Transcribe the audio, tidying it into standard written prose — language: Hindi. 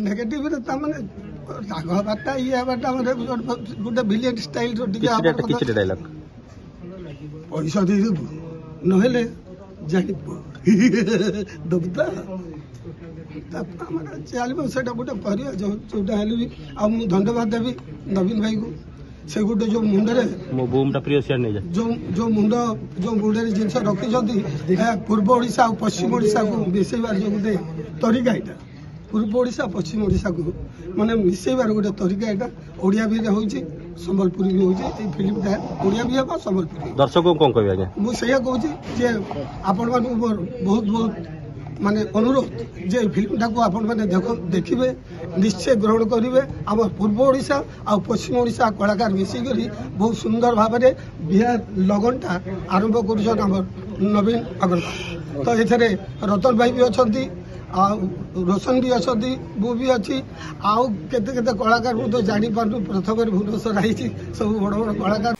नेगेटिव रे तमने राग बाटा ये बाटा हमरे गुटे विलियन स्टाइल रो किछि डायलॉग पैसा दे देबो नहेले जानिबो दबता हमरा चलबो सेटा गुटे परिया जोटा हेले भी आ मु धन्यवाद देबी नवीन भाई को से गुटे जो मुंडरे मो बूमटा प्रिय शेयर नै जा जो मुंड जो मुंडरे जिंस रखी जदी पूर्व ओडिसा और पश्चिम ओडिसा को मिसेबार जो गुटे तरीका एटा पूर्व ओडिसा पश्चिम ओडिसा को माने मिसेबार गुटे तरीका एटा ओडिया भी होउची संबलपुरी भी होउची ए फिल्म ता ओडिया भी है संबलपुरी दर्शकों कोन कहबे आज्ञा मु सेया कहूची जे आपण मानु बहुत बहुत माने अनुरोध जे फिल्म टाको आपण माने देखिबे निश्चय ग्रहण करिवे आम पूर्व ओडिशा आ पश्चिम ओडिशा कलाकार मिसी करी बहुत सुंदर भाव में बिहार लगनटा आरंभ करुछन हमर नवीन अग्रवाल तो एथरे रतन भाई भी अछंती आ रोशन भी अछंती वो भी अच्छी आउ केते केते कलाकार तो जानी पारु प्रथम भुवनेश्वर आई सब बड़ बड़ कलाकार